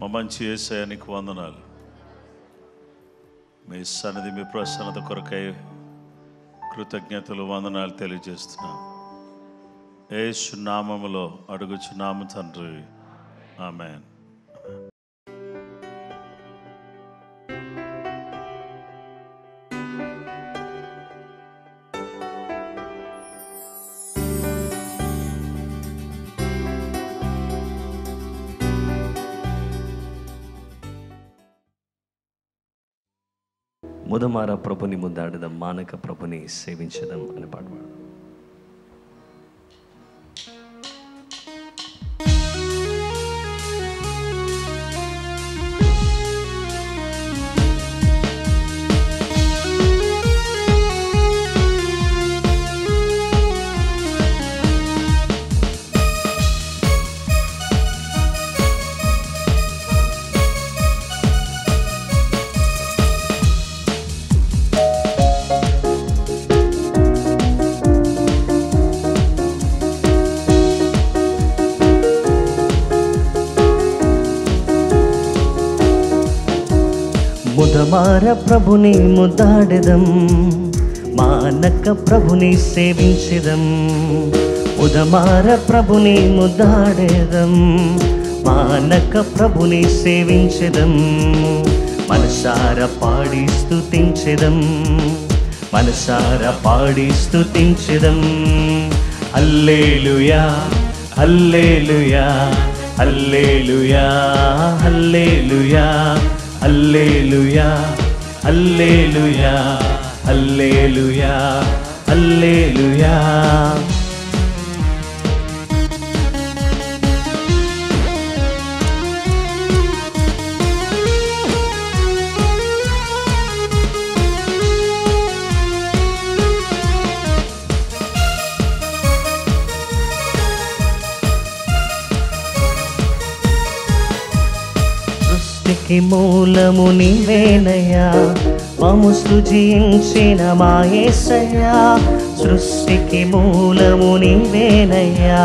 మా మంచి యేసయ్య నీకు వందనాలు. మీ సన్నిధి, మీ ప్రసన్నత కొరకై కృతజ్ఞతలు, వందనాలు తెలియజేస్తున్నాం. యేసు నామములో అడుగుచున్నాము తండ్రి, ఆమేన్. ముదమార ప్రభుని ముద్దాడదాం, మానక ప్రభుని సేవించదాం అని పాట పాడదాం. ముదమార ప్రభుని ముద్దాడెదం, మానక ప్రభుని సేవించెదం. ముదమార ప్రభుని ముద్దాడెదం, మానక ప్రభుని సేవించెదం. మనసార పాడి స్తుతించెదం, మనసార పాడి స్తుతించెదం. హల్లెలూయా హల్లెలూయా హల్లెలూయా హల్లెలూయా హల్లెలూయా హల్లెలూయా హల్లెలూయా హల్లెలూయా. సృష్టికి మూలము నీవేనయ్యా, మమ్ము సృజించిన మా యేసయ్యా. సృష్టికి మూలము నీవేనయ్యా,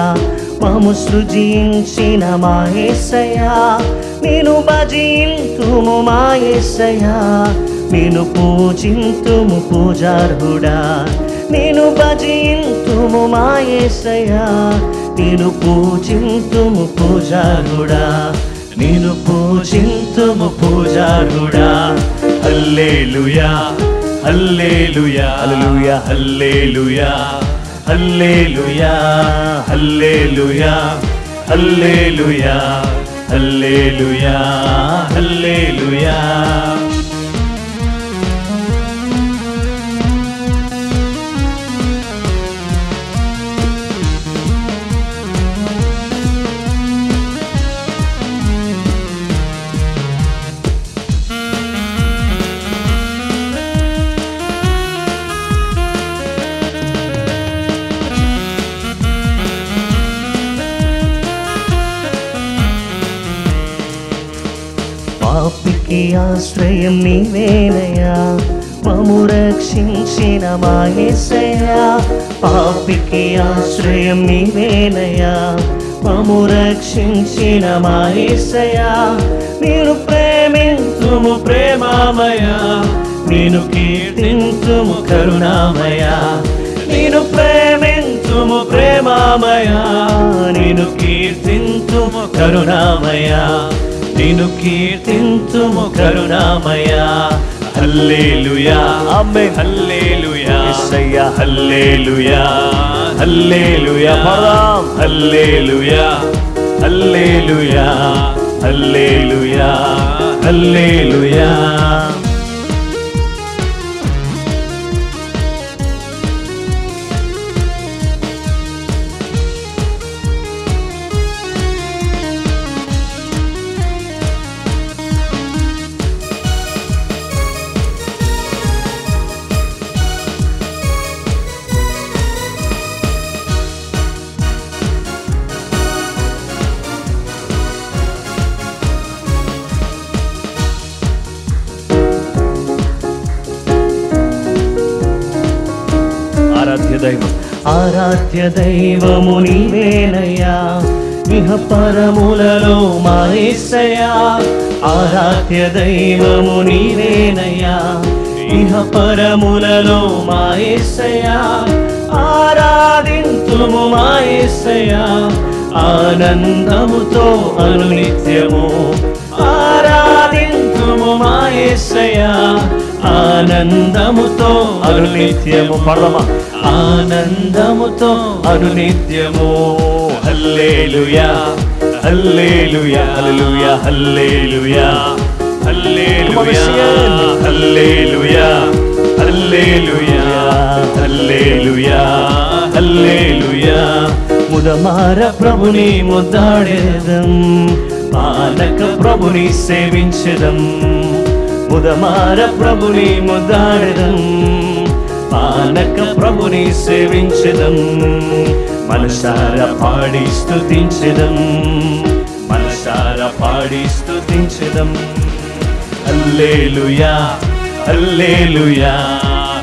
మమ్ము సృజించిన మా యేసయ్యా. నేను భజింతుము మా యేసయ్యా, నేను పూజింతుము పూజార్హుడా. నేను భజింతుము మా యేసయ్యా, నేను పూజింతుము పూజార్హుడా. నేను పూజింతుము పూజారుడా. హల్లెలూయా హల్లెలూయా హల్లెలూయా హల్లెలూయా హల్లెలూయా హల్లెలూయా హల్లెలూయా హల్లెలూయా హల్లెలూయా. పాపికి ఆశ్రయం నీవేనయ్యా, మమ్ము రక్షించిన మా యేసయ్యా. పాపికి ఆశ్రయం నీవేనయ్యా, మమ్ము రక్షించిన మా యేసయ్యా. నేను ప్రేమింతుము ప్రేమామయా, నేను కీర్తింతుము కరుణామయా. నేను ప్రేమింతుము ప్రేమామయా, నేను కీర్తింతుము కరుణామయా. నేను కీర్తింతుము కరుణామయా. హల్లెలూయా ఆమేన్ హల్లెలూయా యేసయ్యా హల్లెలూయా హల్లెలూయా పరమ హల్లెలూయా హల్లెలూయా హల్లెలూయా హల్లెలూయా. ఆరాధ్య దైవము నీవేనయ్యా, ఇహ పరములలో మా యేసయ్యా, ఆరాధ్య దైవము నీవేనయ్యా. ఇహ పరములలో మా యేసయ్యా, ఆరాధింతుము మా యేసయ్యా, ఆనందముతో అనునిత్యము. ఆరాధింతుము మా యేసయ్యా, ఆనందముతో అనునిత్యము. పడమా, ఆనందముతో అనునిత్యము. హల్లెలూయా హల్లెలూయా హల్లెలూయా హల్లెలూయా హల్లెలూయా హల్లెలూయా హల్లెలూయా హల్లెలూయా హల్లెలూయా. ముదమార ప్రభుని ముద్దాడేదం, పాలక ప్రభుని సేవించదం. ముదమార ప్రభుని ముద్దాడేదం, పాలక ప్రభుని సేవించదం. మనసార పాడి స్తుతించదం, మనసార పాడి స్తుతించదం. హల్లెలూయా హల్లెలూయా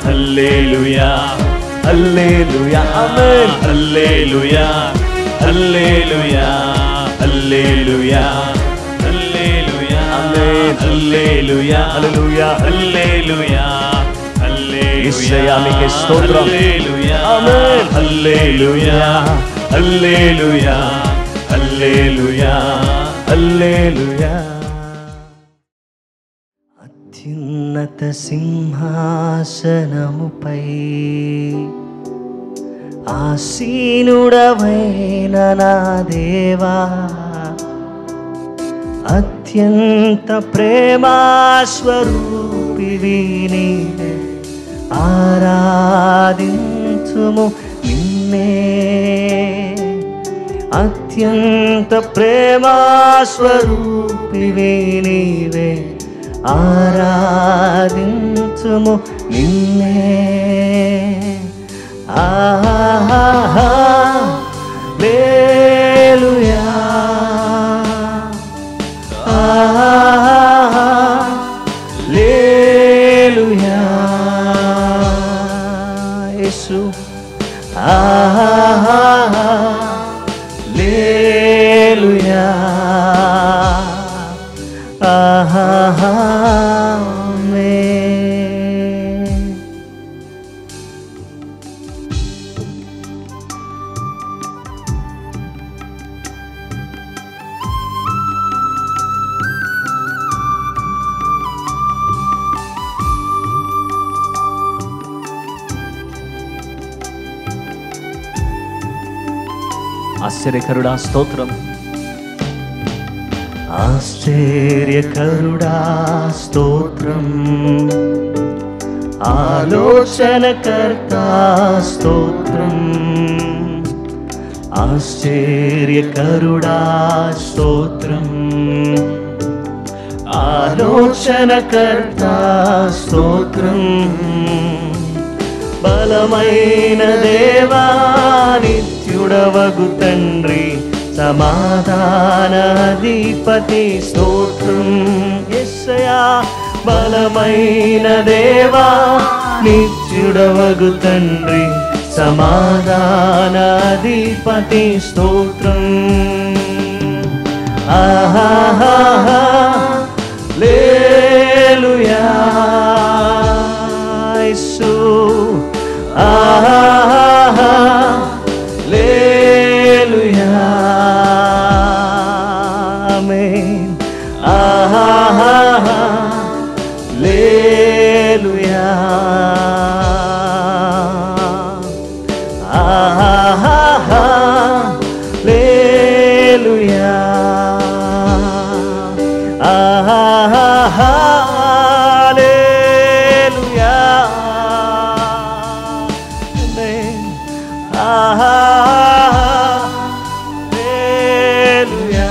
హల్లెలూయా హల్లెలూయా ఆమేన్. హల్లెలూయా హల్లెలూయా హల్లెలూయా హల్లెలూయా ఆమేన్. హల్లెలూయా హల్లెలూయా హల్లెలూయా యేసయ్యా నీకే స్తోత్రం. ఆమేన్. హల్లెలూయా హల్లెలూయా హల్లెలూయా హల్లెలూయా. అత్యున్నత సింహాసనముపై ఆసీనుడవైన నా దేవా, అత్యంత ప్రేమాస్వరూపివి నీవే, ఆరాధించుము నిన్నే. అత్యంత ప్రేమాస్వరూపివి నీవే, ఆరాధించుము నిన్నే. హల్లెలూయా హల్లెలూయా యేసు. హల్లెలూయా ఆమేన్. ఆశ్చర్యకరుడా స్తోత్రం. ఆశ్చర్యకరుడా స్తోత్రం, ఆలోచనకర్త స్తోత్రం. ఆశ్చర్యకరుడా స్తోత్రం, ఆలోచనకర్త స్తోత్రం. బలమైన దేవా, నిత్యుడవగు తండ్రి, సమాధానాధిపతి స్తోత్రం. యేసయ్యా బలమైన దేవా, నిత్యుడవగు తండ్రి, సమాధానాధిపతి స్తోత్రం. హల్లెలూయా యేసు. హల్లెలూయా ఆమేన్. హల్లెలూయా హల్లెలూయా హల్లెలూయా ఆమేన్. హల్లెలూయా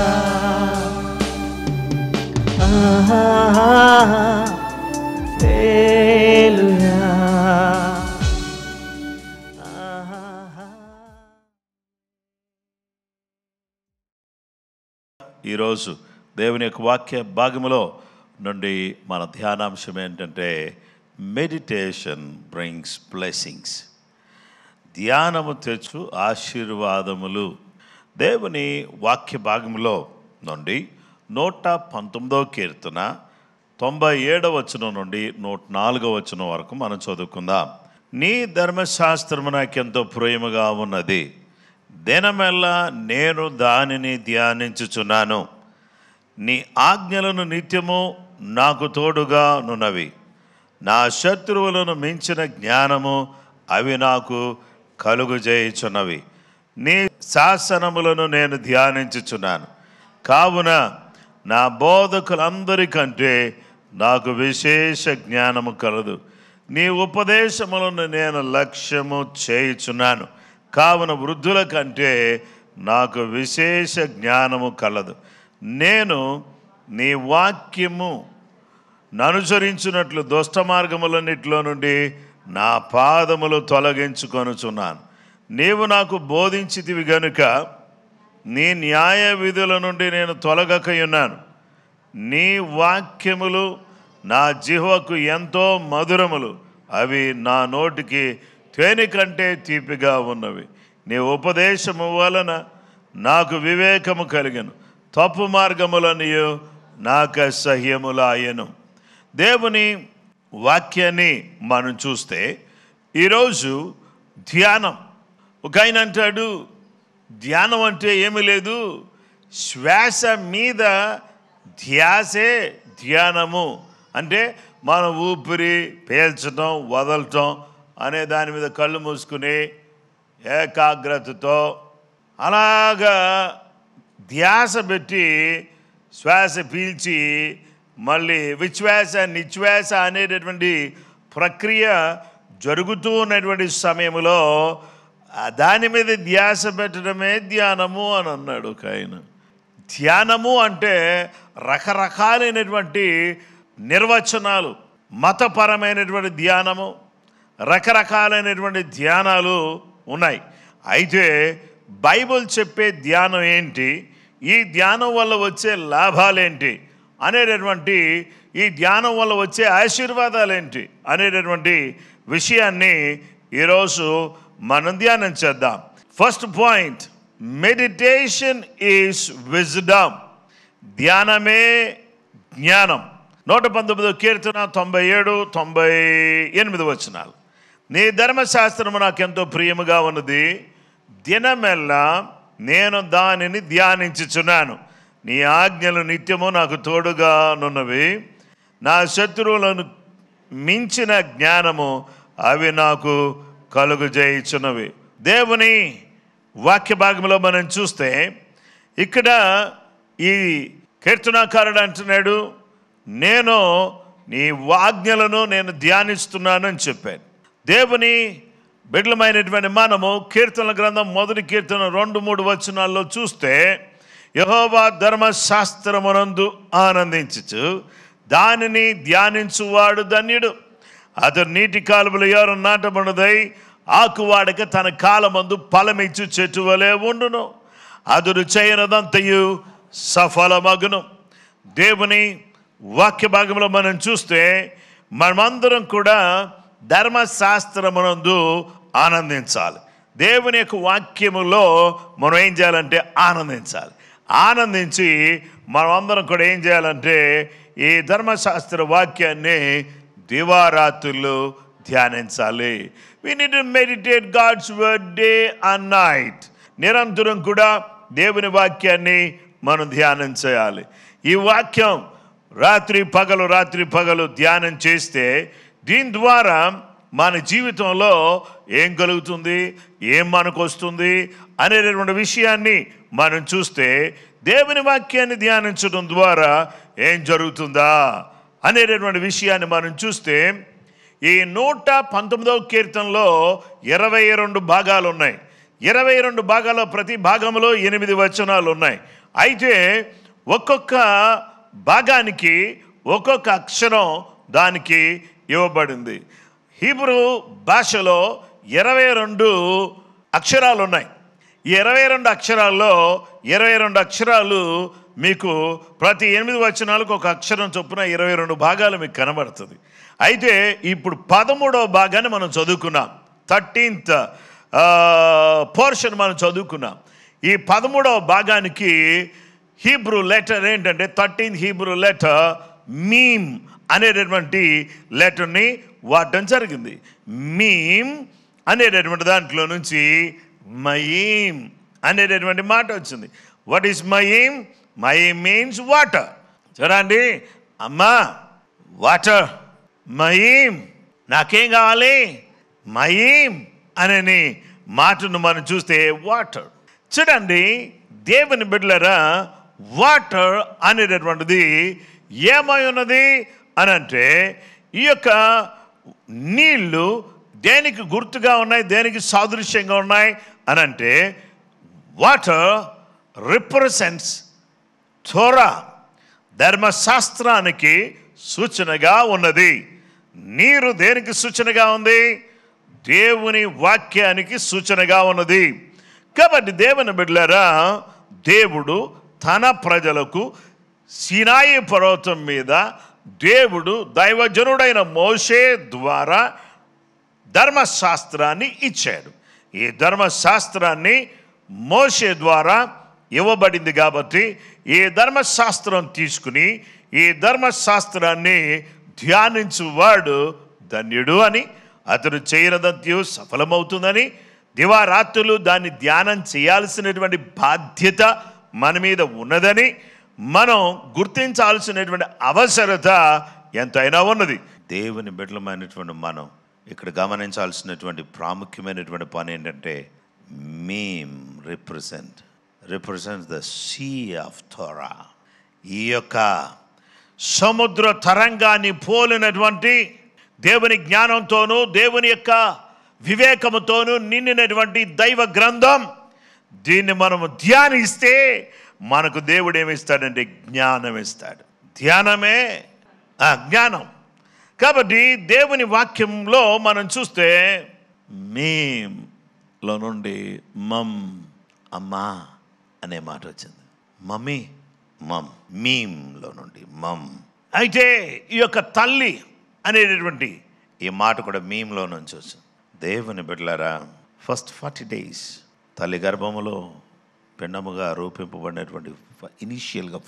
హల్లెలూయా. ఈరోజు దేవుని యొక్క వాక్య భాగములో నుండి మన ధ్యానాంశం ఏంటంటే మెడిటేషన్ బ్రింగ్స్ బ్లెస్సింగ్స్. ధ్యానము తెచ్చు ఆశీర్వాదములు. దేవుని వాక్య భాగంలో నుండి 119వ కీర్తన 97వ వచనం నుండి 104వ వచనం వరకు మనం చదువుకుందాం. నీ ధర్మశాస్త్రము నాకెంతో ప్రియముగా ఉన్నది, దినమెల్లా నేను దానిని ధ్యానించుచున్నాను. నీ ఆజ్ఞలను నిత్యము నాకు తోడుగా నున్నవి. నా శత్రువులను మించిన జ్ఞానము అవి నాకు కలుగుజేయుచున్నవి. నీ శాసనములను నేను ధ్యానించుచున్నాను. కావున నా బోధకులందరికంటే నాకు విశేష జ్ఞానము కలదు. నీ ఉపదేశములను నేను లక్ష్యము చేయుచున్నాను. కావున వృద్ధుల కంటే నాకు విశేష జ్ఞానము కలదు. నేను నీ వాక్యము ననుసరించినట్లు దుష్ట మార్గములన్నిటిలో నుండి నా పాదములు తొలగించుకొనుచున్నాను. నీవు నాకు బోధించితివి గనుక నీ న్యాయ విధుల నుండి నేను తొలగకయున్నాను. నీ వాక్యములు నా జిహ్వకు ఎంతో మధురములు, అవి నా నోటికి తేనె కంటే తీపిగా ఉన్నవి. నీ ఉపదేశము వలన నాకు వివేకము కలిగెను, తప్పు మార్గములనియు నాకు అసహ్యములాయెను. దేవుని వాక్యాన్ని మనం చూస్తే ఈరోజు ధ్యానం, ఒక ఆయన అంటాడు ధ్యానం అంటే ఏమీ లేదు, శ్వాస మీద ధ్యాసే ధ్యానము. అంటే మన ఊపిరి పీల్చడం వదలటం అనే దాని మీద కళ్ళు మూసుకుని ఏకాగ్రతతో అలాగా ధ్యాస పెట్టి శ్వాస పీల్చి మళ్ళీ విశ్వాస నిశ్వాస అనేటటువంటి ప్రక్రియ జరుగుతూ ఉన్నటువంటి సమయంలో దాని మీద ధ్యాస పెట్టడమే ధ్యానము అని అన్నాడు ఒక ఆయన. ధ్యానము అంటే రకరకాలైనటువంటి నిర్వచనాలు, మతపరమైనటువంటి ధ్యానము, రకరకాలైనటువంటి ధ్యానాలు ఉన్నాయి. అయితే బైబిల్ చెప్పే ధ్యానం ఏంటి, ఈ ధ్యానం వల్ల వచ్చే లాభాలేంటి అనేటటువంటి, ఈ ధ్యానం వల్ల వచ్చే ఆశీర్వాదాలు ఏంటి అనేటటువంటి విషయాన్ని ఈరోజు మనం ధ్యానం చేద్దాం. First point, meditation is wisdom. ధ్యానమే జ్ఞానం. 119వ కీర్తన 97, 98 వచనాలు. నీ ధర్మశాస్త్రము నాకెంతో ప్రియముగా ఉన్నది, దినమెల్లా నేను దానిని ధ్యానించుచున్నాను. నీ ఆజ్ఞలు నిత్యము నాకు తోడుగా నున్నవి. నా శత్రువులను మించిన జ్ఞానము అవి నాకు కలుగుజేయుచున్నవి. దేవుని వాక్య భాగంలో మనం చూస్తే ఇక్కడ ఈ కీర్తనాకారుడు అంటున్నాడు, నేను నీ ఆజ్ఞలను నేను ధ్యానిస్తున్నాను అని చెప్పాను. దేవుని బిడ్డలమైనటువంటి మనము కీర్తనల గ్రంథం 1 కీర్తన 2-3 వచనాల్లో చూస్తే, యెహోవా ధర్మశాస్త్రమునందు ఆనందించుచు దానిని ధ్యానించువాడు ధన్యుడు. అతడు నీటి కాలువల యోర నాటబడినదై ఆకువాడక తన కాలమందు ఫలమిచ్చు చెట్టు వలె ఉండును. అతడు చేయనదంతయు సఫలమగును. దేవుని వాక్య భాగంలో మనం చూస్తే మనమందరం కూడా ధర్మశాస్త్రమునందు ఆనందించాలి. దేవుని యొక్క వాక్యములో మనం ఏం చేయాలంటే ఆనందించాలి. ఆనందించి మనం అందరం కూడా ఏం చేయాలంటే ఈ ధర్మశాస్త్ర వాక్యాన్ని దివారాత్రులు ధ్యానించాలి. We need to meditate God's word day and night. నిరంతరం కూడా దేవుని వాక్యాన్ని మనం ధ్యానం చేయాలి. ఈ వాక్యం రాత్రి పగలు ధ్యానం చేస్తే దీని ద్వారా మన జీవితంలో ఏం కలుగుతుంది, ఏం మనకు వస్తుంది అనేటటువంటి విషయాన్ని మనం చూస్తే, దేవుని వాక్యాన్ని ధ్యానించడం ద్వారా ఏం జరుగుతుందా అనేటటువంటి విషయాన్ని మనం చూస్తే, ఈ 119వ కీర్తనలో 22 భాగాలు ఉన్నాయి. 22 భాగాల్లో ప్రతి భాగంలో 8 వచనాలు ఉన్నాయి. అయితే ఒక్కొక్క భాగానికి ఒక్కొక్క అక్షరం దానికి ఇవ్వబడింది. హీబ్రూ భాషలో 22 అక్షరాలు ఉన్నాయి. ఈ 22 అక్షరాల్లో 22 అక్షరాలు మీకు ప్రతి 8 వచనాలకు ఒక అక్షరం చొప్పున 22 భాగాలు మీకు కనబడుతుంది. అయితే ఇప్పుడు 13వ భాగాన్ని మనం చదువుకున్నాం. 13th పోర్షన్ మనం చదువుకున్నాం. ఈ 13వ భాగానికి హీబ్రూ లెటర్ ఏంటంటే 13th హీబ్రూ లెటర్ మీమ్ అనేటటువంటి లెటర్ని వాడటం జరిగింది. మీమ్ అనేటటువంటి దాంట్లో నుంచి మయీమ్ అనేటటువంటి మాట వచ్చింది. వాట్ ఈస్ మయీమ్? మయీమ్ మీన్స్ వాటర్. చూడండి, అమ్మా వాటర్, మయీమ్ నాకేం కావాలి, మయీమ్ అనే మాటను మనం చూస్తే వాటర్. చూడండి దేవుని బిడ్డలారా, వాటర్ అనేటటువంటిది ఏమై ఉన్నది అని అంటే, ఈ యొక్క నీళ్లు దేనికి గుర్తుగా ఉన్నాయి, దేనికి సాదృశ్యంగా ఉన్నాయి అని అంటే, వాటర్ రిప్రజెంట్స్ థోరా, ధర్మశాస్త్రానికి సూచనగా ఉన్నది. నీరు దేనికి సూచనగా ఉంది? దేవుని వాక్యానికి సూచనగా ఉన్నది. కాబట్టి దేవుని బిడ్డలారా, దేవుడు తన ప్రజలకు సీనాయి పర్వతం మీద దేవుడు దైవజనుడైన మోషే ద్వారా ధర్మశాస్త్రాన్ని ఇచ్చాడు. ఈ ధర్మశాస్త్రాన్ని మోషే ద్వారా ఇవ్వబడింది కాబట్టి ఈ ధర్మశాస్త్రం తీసుకుని ఈ ధర్మశాస్త్రాన్ని ధ్యానించువాడు ధన్యుడు అని, అతడు చేయనదంతయు సఫలమవుతుందని, దివారాత్రులు దాన్ని ధ్యానం చేయాల్సినటువంటి బాధ్యత మన మీద ఉన్నదని మనం గుర్తించాల్సినటువంటి అవసరత ఎంతైనా ఉన్నది. దేవుని బిడ్డలమైనటువంటి మనం ఇక్కడ గమనించాల్సినటువంటి ప్రాముఖ్యమైనటువంటి పని ఏంటంటే, మీమ్ represents the sea of Torah. ఈ యొక్క సముద్ర తరంగాన్ని పోలినటువంటి దేవుని జ్ఞానంతోనూ దేవుని యొక్క వివేకముతోనూ నిండినటువంటి దైవ గ్రంథం. దీన్ని మనము ధ్యానిస్తే మనకు దేవుడు ఏమిస్తాడంటే జ్ఞానం ఇస్తాడు. ధ్యానమే జ్ఞానం. కాబట్టి దేవుని వాక్యంలో మనం చూస్తే మీమ్లో నుండి మమ్, అమ్మా అనే మాట వచ్చింది. మమ్మీ, మమ్, మీమ్లో నుండి మమ్. అయితే ఈ యొక్క తల్లి అనేటటువంటి ఈ మాట కూడా మీమ్లో నుంచి వచ్చింది. దేవుని బిడ్డలారా, ఫస్ట్ 40 days తల్లి గర్భములో పిండముగా రూపింపబడినటువంటి ఇనీషియల్గా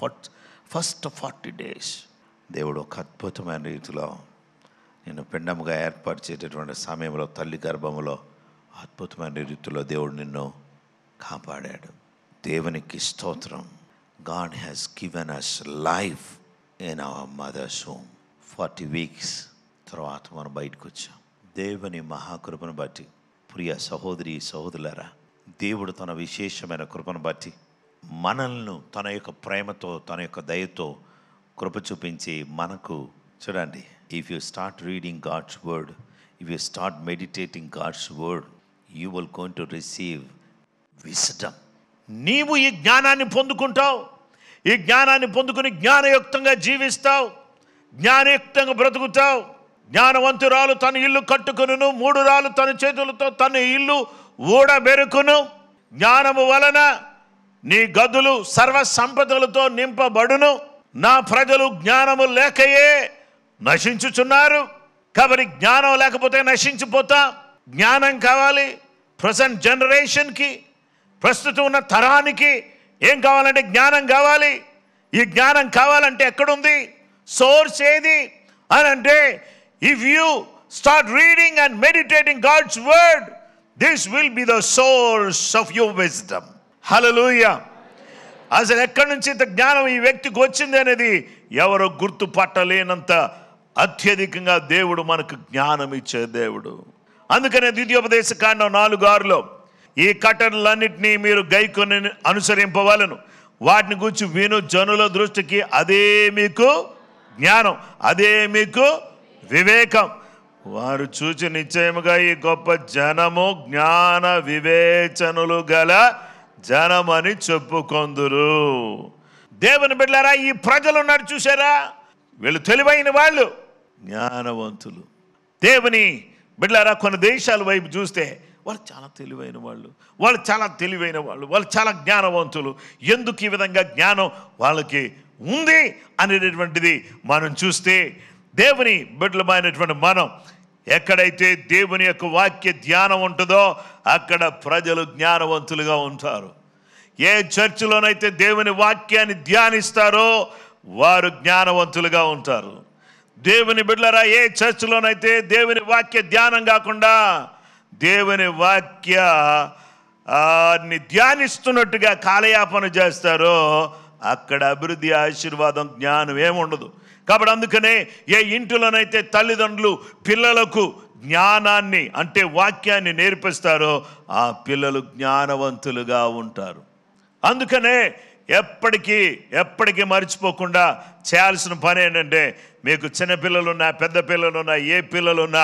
ఫస్ట్ 40 days దేవుడు ఒక అద్భుతమైన రీతిలో నేను పిండముగా ఏర్పరిచేటటువంటి సమయంలో తల్లి గర్భములో అద్భుతమైన రీతిలో దేవుడు నిన్ను కాపాడాడు. దేవునికి స్తోత్రం. God has given us life in our mother's womb. 40 weeks తర్వాత మనం బయటకు వచ్చాం. దేవుని మహాకృపను బట్టి ప్రియ సహోదరి సహోదరులారా, దేవుడు తన విశేషమైన కృపను బట్టి మనల్ని తన యొక్క ప్రేమతో తన యొక్క దయతో కృప చూపించి మనకు చూడండి, if you start reading God's word, if you start meditating God's word, you will going to receive wisdom. నీవు ఈ జ్ఞానాన్ని పొందుకుంటావు. ఈ జ్ఞానాన్ని పొందుకుని జ్ఞానయుక్తంగా జీవిస్తావు, జ్ఞానయుక్తంగా బ్రతుకుతావు. జ్ఞానవంతురాలు తన ఇల్లు కట్టుకును, 3 రాళ్ళు తన చేతులతో తన ఇల్లు ఊడబెరుకును. జ్ఞానము వలన నీ గదులు సర్వ సంపదలతో నింపబడును. నా ప్రజలు జ్ఞానము లేకయే నశించుచున్నారు. కాబట్టి జ్ఞానం లేకపోతే నశించిపోతా. జ్ఞానం కావాలి. ప్రజెంట్ జనరేషన్కి, ప్రస్తుతం ఉన్న తరానికి ఏం కావాలంటే జ్ఞానం కావాలి. ఈ జ్ఞానం కావాలంటే ఎక్కడుంది? సోర్స్ ఏది అని అంటే, if you start reading and meditating God's word, this will be the source of your wisdom. Hallelujah. అసలు ఎక్కడి నుంచి ఇంత జ్ఞానం ఈ వ్యక్తికి వచ్చింది అనేది ఎవరు గుర్తుపట్టలేనంత అత్యధికంగా దేవుడు మనకు జ్ఞానం ఇచ్చే దేవుడు. అందుకనే ద్వితీయోపదేశ కాండం 4:6లో ఈ కట్టడలన్నింటినీ మీరు గైకొని అనుసరింపవలను, వాటిని గురించి విను జనుల దృష్టికి అదే మీకు జ్ఞానం, అదే మీకు వివేకం. వారు చూచి నిశ్చయముగా ఈ గొప్ప జనము జ్ఞాన వివేచనలు గల జనమని చెప్పుకొందురు. దేవుని బిడ్డలారా, ఈ ప్రజలు ఉన్నారు చూసారా, వీళ్ళు తెలివైన వాళ్ళు, జ్ఞానవంతులు. దేవుని బిడ్డలారా, కొన్ని దేశాల వైపు చూస్తే వాళ్ళు చాలా తెలివైన వాళ్ళు, వాళ్ళు చాలా జ్ఞానవంతులు. ఎందుకు ఈ విధంగా జ్ఞానం వాళ్ళకి ఉంది అనేటటువంటిది మనం చూస్తే, దేవుని బిడ్డలమైనటువంటి మనం ఎక్కడైతే దేవుని యొక్క వాక్య ధ్యానం ఉంటుందో అక్కడ ప్రజలు జ్ఞానవంతులుగా ఉంటారు. ఏ చర్చిలోనైతే దేవుని వాక్యాన్ని ధ్యానిస్తారో వారు జ్ఞానవంతులుగా ఉంటారు. దేవుని బిడ్డలారా, ఏ చర్చిలోనైతే దేవుని వాక్య ధ్యానం కాకుండా దేవుని వాక్యాన్ని ధ్యానిస్తున్నట్టుగా కాలయాపన చేస్తారో అక్కడ అభివృద్ధి, ఆశీర్వాదం, జ్ఞానం ఏముండదు. కాబట్టి అందుకనే ఏ ఇంటిలోనైతే తల్లిదండ్రులు పిల్లలకు జ్ఞానాన్ని అంటే వాక్యాన్ని నేర్పిస్తారో ఆ పిల్లలు జ్ఞానవంతులుగా ఉంటారు. అందుకనే ఎప్పటికీ మర్చిపోకుండా చేయాల్సిన పని ఏంటంటే, మీకు చిన్నపిల్లలున్నా పెద్ద పిల్లలున్నా ఏ పిల్లలున్నా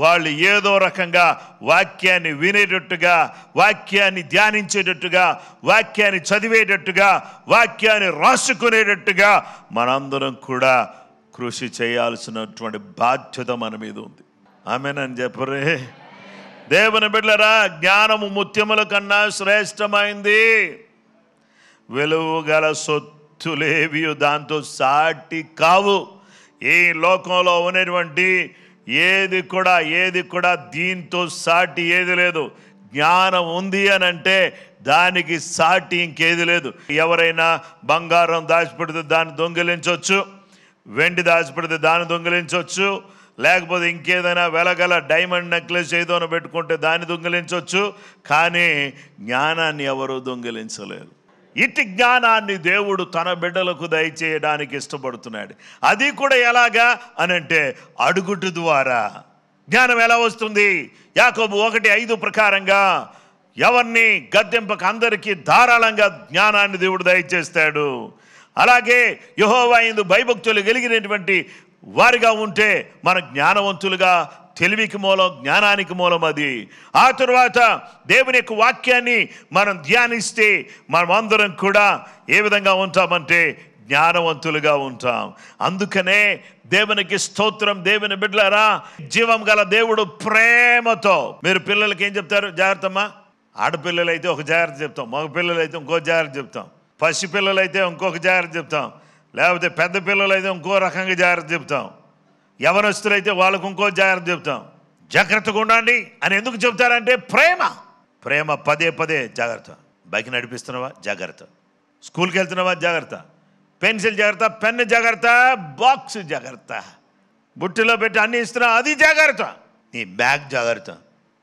వాళ్ళు ఏదో రకంగా వాక్యాన్ని వినేటట్టుగా, వాక్యాన్ని ధ్యానించేటట్టుగా, వాక్యాన్ని చదివేటట్టుగా, వాక్యాన్ని రాసుకునేటట్టుగా మనందరం కూడా కృషి చేయాల్సినటువంటి బాధ్యత మన మీద ఉంది. ఆమేనని చెప్పరే. దేవుని బిడ్డలారా, జ్ఞానము ముత్యముల కన్నా శ్రేష్టమైంది. వెలుగు గల సొత్తులేవి దాంతో సాటి కావు. ఈ లోకంలో ఉన్నటువంటి ఏది కూడా దీంతో సాటి ఏది లేదు. జ్ఞానం ఉంది అని అంటే దానికి సాటి ఇంకేది లేదు. ఎవరైనా బంగారం దాచిపెడితే దాన్ని దొంగిలించవచ్చు, వెండి దాచిపెడితే దాన్ని దొంగిలించవచ్చు, లేకపోతే ఇంకేదైనా వెలగల డైమండ్ నెక్లెస్ ఏదోనో పెట్టుకుంటే దాన్ని దొంగిలించవచ్చు. కానీ జ్ఞానాన్ని ఎవరూ దొంగిలించలేరు. ఇట్టి జ్ఞానాన్ని దేవుడు తన బిడ్డలకు దయచేయడానికి ఇష్టపడుతున్నాడు. అది కూడా ఎలాగా అనంటే అడుగుట ద్వారా. జ్ఞానం ఎలా వస్తుంది? యాకోబు 1:5 ప్రకారంగా ఎవరిని గద్దెంపక అందరికీ ధారాళంగా జ్ఞానాన్ని దేవుడు దయచేస్తాడు. అలాగే యెహోవా యందు భయభక్తులు కలిగినటువంటి వారిగా ఉంటే మన జ్ఞానవంతులుగా, తెలివికి మూలం, జ్ఞానానికి మూలం అది. ఆ తరువాత దేవుని యొక్క వాక్యాన్ని మనం ధ్యానిస్తే మనం అందరం కూడా ఏ విధంగా ఉంటామంటే జ్ఞానవంతులుగా ఉంటాం. అందుకనే దేవునికి స్తోత్రం. దేవుని బిడ్డలారా, జీవం గల దేవుడు ప్రేమతో, మీరు పిల్లలకి ఏం చెప్తారు? జాగ్రత్తమ్మా. ఆడపిల్లలైతే ఒక జాగ్రత్త చెప్తాం, మగ పిల్లలైతే ఇంకో జాగ్రత్త చెప్తాం, పసి పిల్లలైతే ఇంకొక జాగ్రత్త చెప్తాం, లేకపోతే పెద్ద పిల్లలైతే ఇంకో రకంగా జాగ్రత్త చెప్తాం, యవనస్తులైతే వాళ్ళకు ఇంకో జాగ్రత్త చెప్తాం. జాగ్రత్తగా ఉండండి అని ఎందుకు చెప్తారంటే ప్రేమ పదే జాగ్రత్త. బైక్ నడిపిస్తున్నావా? జాగ్రత్త. స్కూల్కి వెళ్తున్నావా? జాగ్రత్త. పెన్సిల్ జాగ్రత్త, పెన్ను జాగ్రత్త, బాక్స్ జాగ్రత్త, బుట్టిలో పెట్టి అన్ని ఇస్తున్నావు అది జాగ్రత్త. నీ బ్యాగ్ జాగ్రత్త.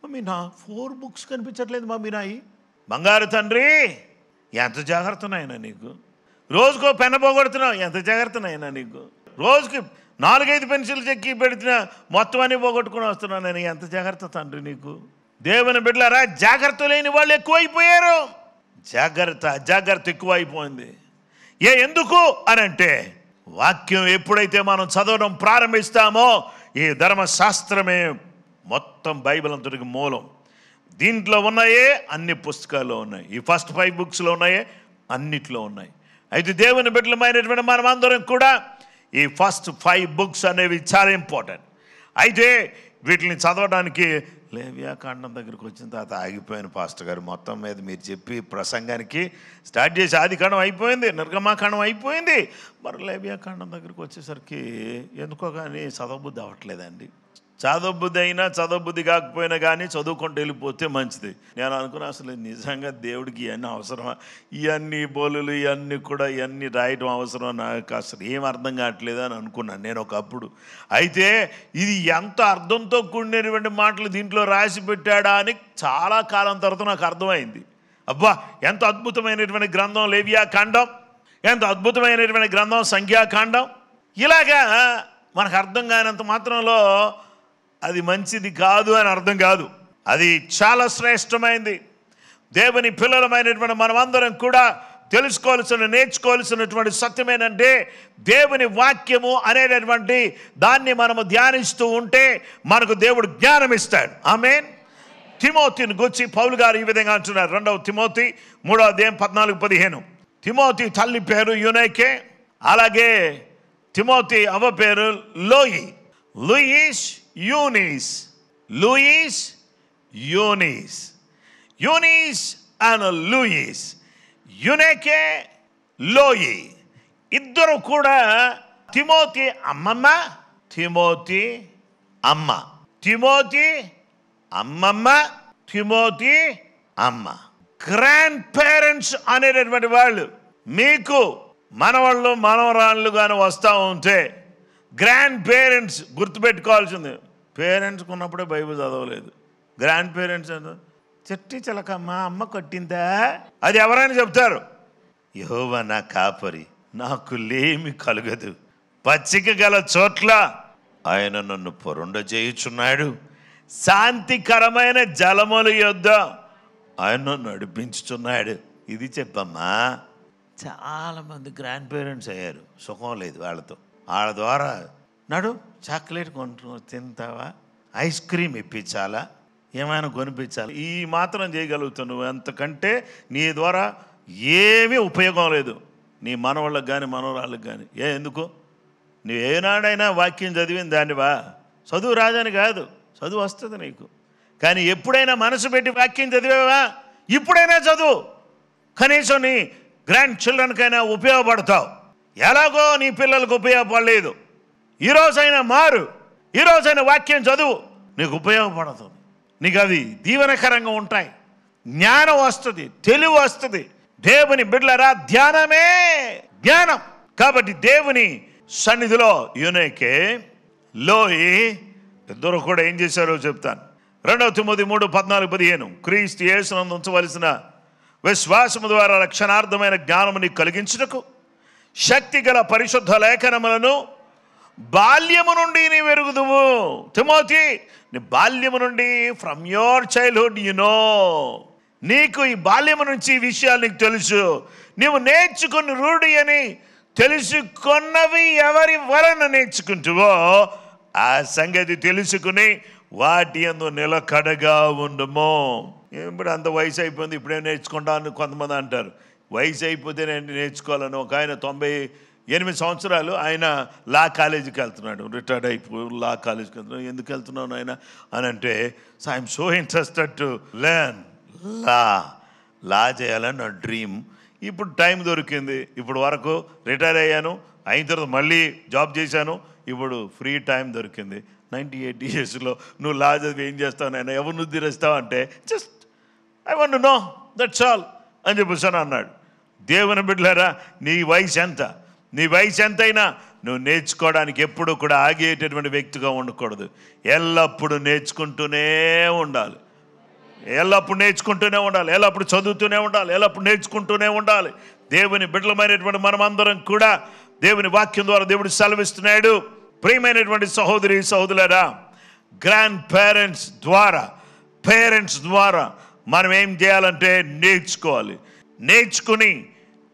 మమ్మీ నా 4 బుక్స్ కనిపించట్లేదు మమ్మీ నాయి. బంగారు తండ్రి ఎంత జాగ్రత్త నాయనా నీకు. రోజుకో పెన్ను పోగొడుతున్నావు, ఎంత జాగ్రత్త నాయనా నీకు. రోజుకి 4-5 పెన్సిల్ చెక్కి పెడితే మొత్తం అన్ని పోగొట్టుకుని వస్తున్నాను నేను, ఎంత జాగ్రత్త తండ్రి నీకు. దేవుని బిడ్డలారా, జాగ్రత్త లేని వాళ్ళు ఎక్కువైపోయారు. జాగ్రత్త ఎక్కువైపోయింది. ఎందుకు అనంటే వాక్యం ఎప్పుడైతే మనం చదవడం ప్రారంభిస్తామో ఈ ధర్మశాస్త్రమే మొత్తం బైబిల్ అంతటికి మూలం. దీంట్లో ఉన్నాయే అన్ని పుస్తకాల్లో ఉన్నాయి. ఈ ఫస్ట్ 5 బుక్స్లో ఉన్నాయే అన్నిట్లో ఉన్నాయి. అయితే దేవుని బిడ్డలమైనటువంటి మనం అందరం కూడా ఈ ఫస్ట్ 5 బుక్స్ అనేవి చాలా ఇంపార్టెంట్. అయితే వీటిని చదవడానికి లేవ్యాకాండం దగ్గరికి వచ్చిన తర్వాత ఆగిపోయాను పాస్టర్ గారు. మొత్తం మీద మీరు చెప్పి ప్రసంగానికి స్టార్ట్ చేసి ఆదికాండం అయిపోయింది, నిర్గమాకాండం అయిపోయింది, మరి లేవ్యాకాండం దగ్గరికి వచ్చేసరికి ఎందుకో కానీ చదవబుద్ధి అవ్వట్లేదండి. చదవబుద్ధి అయినా చదవబుద్ధి కాకపోయినా కానీ చదువుకుంటూ వెళ్ళిపోతే మంచిది. నేను అనుకున్నా అసలు నిజంగా దేవుడికి ఇవన్నీ అవసరమా, ఇవన్నీ బోలులు ఇవన్నీ రాయడం అవసరం, నాకు అసలు ఏం అర్థం కావట్లేదు అని అనుకున్నాను నేను ఒకప్పుడు. అయితే ఇది ఎంత అర్థంతో కూడినటువంటి మాటలు దీంట్లో రాసి పెట్టాడా అని చాలా కాలం తర్వాత నాకు అర్థమైంది. అబ్బా ఎంత అద్భుతమైనటువంటి గ్రంథం లేవియాకాండం, ఎంత అద్భుతమైనటువంటి గ్రంథం సంఖ్యాకాండం. ఇలాగా మనకు అర్థం కానంత మాత్రంలో అది మంచిది కాదు అని అర్థం కాదు. అది చాలా శ్రేష్టమైంది. దేవుని పిల్లలమైనటువంటి మనమందరం కూడా నేర్చుకోవాల్సినటువంటి సత్యం ఏంటంటే దేవుని వాక్యము అనేటటువంటి దాన్ని మనము ధ్యానిస్తూ ఉంటే మనకు దేవుడు జ్ఞానం ఇస్తాడు. ఆమేన్. తిమోతిని గురించి పౌలు గారు ఈ విధంగా అంటున్నారు. 2 తిమోతి 3:14-15. తిమోతి తల్లి పేరు యూనైకే, అలాగే తిమోతి అవ్వ పేరు లోయి. లూయిస్ అండ్ లూయిస్, యునైకే, లోయి ఇద్దరు కూడా తిమోతి అమ్మమ్మ, తిమోతి అమ్మ. గ్రాండ్ పేరెంట్స్ అనేటటువంటి వాళ్ళు మీకు మనవాళ్ళు మనవరాళ్ళు కానీ వస్తూ ఉంటే గ్రాండ్ పేరెంట్స్ గుర్తుపెట్టుకోవాల్సింది. పేరెంట్స్కి ఉన్నప్పుడే బైబిల్ చదవలేదు. గ్రాండ్ పేరెంట్స్ అంటే చెట్టి చిలకమ్మ అమ్మ కొట్టిందా అది ఎవరైనా చెప్తారు. యెహోవా నా కాపరి, నాకు లేమి కలుగదు, పచ్చిక గల చోట్ల ఆయన నన్ను పొరుండ చేయుచున్నాడు, శాంతికరమైన జలముల యొద్ద ఆయన నన్ను నడిపించుచున్నాడు. ఇది చెప్పమ్మా. చాలామంది గ్రాండ్ పేరెంట్స్ అయ్యారు, సుఖం లేదు వాళ్ళతో. వాళ్ళ ద్వారా నడు చాక్లెట్ కొంటున్నావు తింటావా, ఐస్ క్రీమ్ ఇప్పించాలా, ఏమైనా కొనిపించాలి, ఈ మాత్రం చేయగలుగుతావు నువ్వు. అంతకంటే నీ ద్వారా ఏమీ ఉపయోగం లేదు నీ మనవాళ్ళకి కానీ మనవరాళ్ళకి కానీ. ఎందుకు నువ్వు ఏనాడైనా వాక్యం చదివిన దానివా? చదువు రాదని కాదు, చదువు వస్తుంది నీకు. కానీ ఎప్పుడైనా మనసు పెట్టి వాక్యం చదివేవా? ఇప్పుడైనా చదువు, కనీసం నీ గ్రాండ్ చిల్డ్రన్కైనా ఉపయోగపడతావు. ఎలాగో నీ పిల్లలకు ఉపయోగపడలేదు, ఈరోజైనా మారు, ఈరోజైనా వాక్యం చదువు, నీకు ఉపయోగపడుతుంది. నీకు అవి దీవెనకరంగా ఉంటాయి, జ్ఞానం వస్తుంది, తెలివి వస్తుంది. దేవుని బిడ్డలారా, ధ్యానమే జ్ఞానం. కాబట్టి దేవుని సన్నిధిలో యూనేకే లోయి ఇద్దరు కూడా ఏం చేశారో చెప్తాను. 2 తిమోతి 3:14-15 క్రీస్తు యేసునందు ఉంచవలసిన విశ్వాసము ద్వారా రక్షణార్థమైన జ్ఞానము నీకు కలిగించుటకు శక్తి గల పరిశుద్ధ లేఖనములను బాల్యము నుండి నీ వెరుగుదువు. తిమోతి, నీ బాల్యము నుండి ఫ్రమ్ యోర్ చైల్డ్హుడ్ నీకు ఈ బాల్యము నుంచి ఈ విషయాలు నీకు తెలుసు. నీవు నేర్చుకుని రూఢి అని తెలుసుకున్నవి ఎవరి వలన నేర్చుకుంటువో ఆ సంగతి తెలుసుకుని వాటి యందు నిలకడగా ఉండము. ఇప్పుడు అంత వయసు అయిపోయింది, ఇప్పుడేం నేర్చుకుంటాను కొంతమంది అంటారు. వయసు అయిపోతే నేను నేర్చుకోవాలని. ఒక ఆయన 98 సంవత్సరాలు, ఆయన లా కాలేజీకి వెళ్తున్నాడు, రిటైర్డ్ అయిపో లా కాలేజీకి వెళ్తున్నాడు. ఎందుకు వెళ్తున్నాను ఆయన అని అంటే, I'm so interested to learn law చేయాలని నా డ్రీమ్. ఇప్పుడు టైం దొరికింది, ఇప్పుడు వరకు రిటైర్ అయ్యాను, అయిన తర్వాత మళ్ళీ జాబ్ చేశాను, ఇప్పుడు ఫ్రీ టైం దొరికింది. 98 ఇయర్స్లో నువ్వు లా చదివి ఏం చేస్తావు నాయన, ఎవరిని ఉద్ధరిస్తావు అంటే, just I want to know, that's all అని చెప్పేసాను అన్నాడు. దేవుని బిడ్డలారా, నీ వయసు ఎంత, నీ వయసు ఎంతైనా నువ్వు నేర్చుకోవడానికి ఎప్పుడు కూడా ఆగేటటువంటి వ్యక్తిగా ఉండకూడదు. ఎల్లప్పుడూ నేర్చుకుంటూనే ఉండాలి, ఎల్లప్పుడు నేర్చుకుంటూనే ఉండాలి, ఎల్లప్పుడు చదువుతూనే ఉండాలి, ఎల్లప్పుడు నేర్చుకుంటూనే ఉండాలి. దేవుని బిడ్డలమైనటువంటి మనమందరం కూడా దేవుని వాక్యం ద్వారా దేవుడు సెలవిస్తున్నాడు. ప్రియమైనటువంటి సహోదరి సహోదరులారా, గ్రాండ్ పేరెంట్స్ ద్వారా మనం ఏం చేయాలంటే నేర్చుకోవాలి. నేర్చుకుని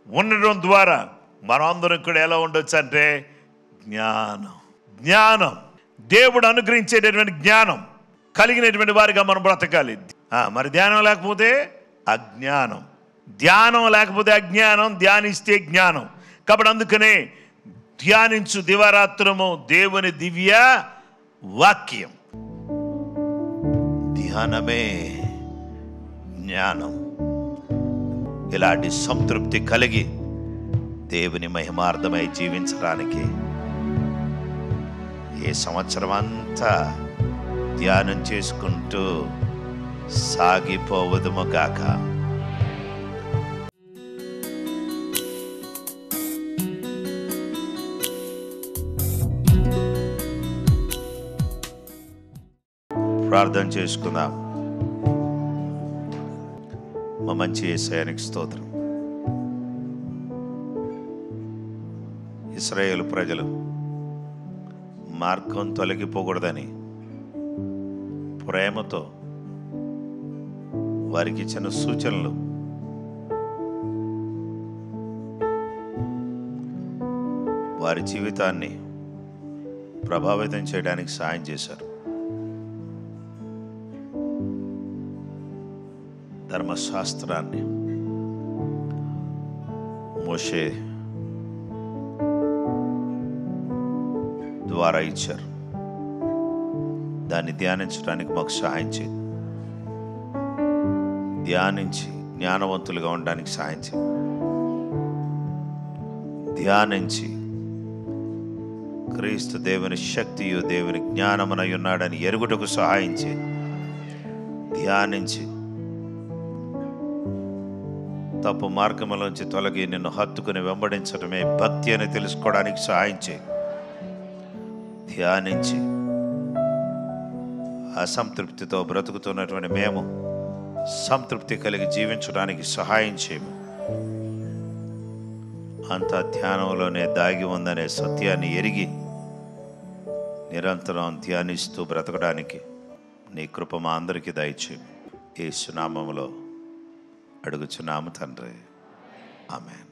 ఉండడం ద్వారా మనం అందరం కూడా ఎలా ఉండొచ్చు అంటే జ్ఞానం దేవుడు అనుగ్రహించేటటువంటి జ్ఞానం కలిగినటువంటి వారిగా మనం బ్రతకాలి. మరి ధ్యానం లేకపోతే అజ్ఞానం, ధ్యానం లేకపోతే అజ్ఞానం, ధ్యానిస్తే జ్ఞానం. కాబట్టి అందుకనే ధ్యానించు దివారాత్రము దేవుని దివ్య వాక్యం. ధ్యానమే జ్ఞానం. ఇలాంటి సంతృప్తి కలిగి దేవుని మహిమార్థమై జీవించడానికి ఈ సంవత్సరం అంతా ధ్యానం చేసుకుంటూ సాగిపోవదుము గాక. ప్రార్థన చేసుకుందాం. మా మంచి యేసయ్యానికి స్తోత్రం. ఇశ్రాయేలు ప్రజలు మార్గం తొలగిపోకూడదని ప్రేమతో వారికి ఇచ్చిన సూచనలు వారి జీవితాన్ని ప్రభావితం చేయడానికి సాయం చేశారు. ధర్మశాస్త్రాన్ని మోషే ద్వారా ఇచ్చారు. దాన్ని ధ్యానించడానికి మాకు సహాయం చేయండి. ధ్యానించి జ్ఞానవంతులుగా ఉండడానికి సహాయం చేయండి. ధ్యానించి క్రీస్తు దేవుని శక్తియు దేవుని జ్ఞానమునై ఉన్నాడని ఎరుగుటకు సహాయం చేయండి. ధ్యానించి తప్పు మార్గంలోంచి తొలగి నిన్ను హత్తుకుని వెంబడించడమే భక్తి అని తెలుసుకోవడానికి సహాయం చేయి. ధ్యానించి అసంతృప్తితో బ్రతుకుతున్నటువంటి మేము సంతృప్తి కలిగి జీవించడానికి సహాయం చేయము. అంతా ధ్యానంలోనే దాగి ఉందనే సత్యాన్ని ఎరిగి నిరంతరం ధ్యానిస్తూ బ్రతకడానికి నీ కృప మా అందరికీ దయచేయము. యేసు నామములో అడుగుచున్నాము తండ్రి, ఆమేన్.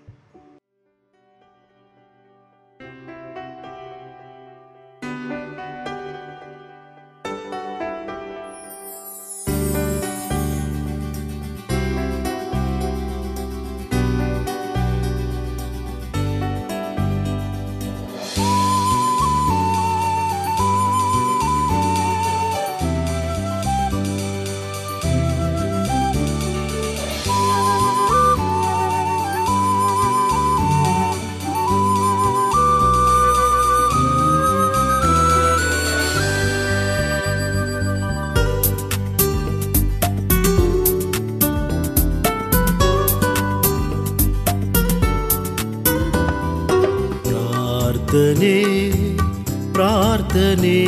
ప్రార్థనే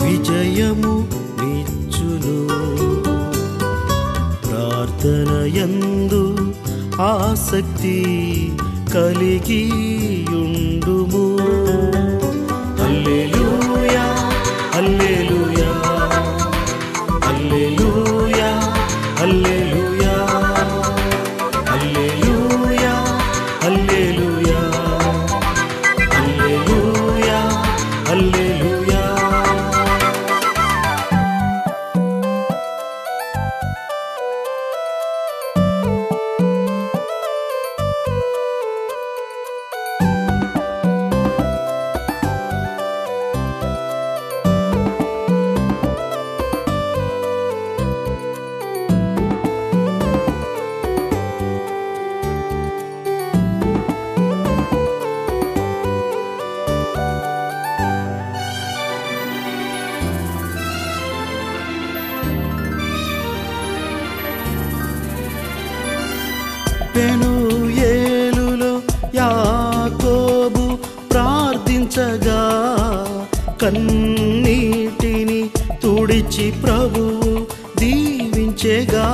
విజయము నిచ్చును. ప్రార్థనయందు ఆసక్తి కలిగియుండుము. హల్లెలూయా హల్లెలూయా హల్లెలూయా హల్లెలూయా హల్లెలూయా హల్లెలూయా హల్లెలూయా హల్లెలూయా. పెనూయేలులో యాకోబు ప్రార్థించగా కన్నీటిని తుడిచి ప్రభువు దీవించెగా.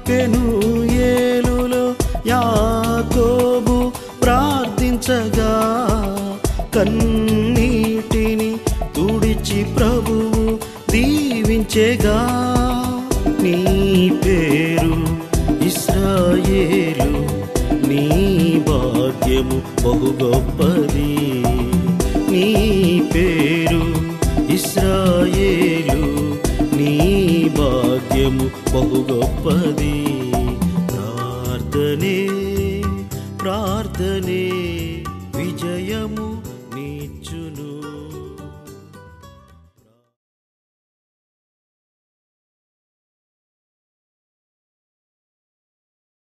పెనూయేలులో యాకోబు ప్రార్థించగా కన్నీటిని తుడిచి ప్రభువు దీవించెగా. నీ పేరు ఇశ్రాయేలు, నీ భాగ్యము బహు గొప్పది. నీ పేరు ఇశ్రాయేలు, నీ భాగ్యము బహు గొప్పది. ప్రార్థనే ప్రార్థనే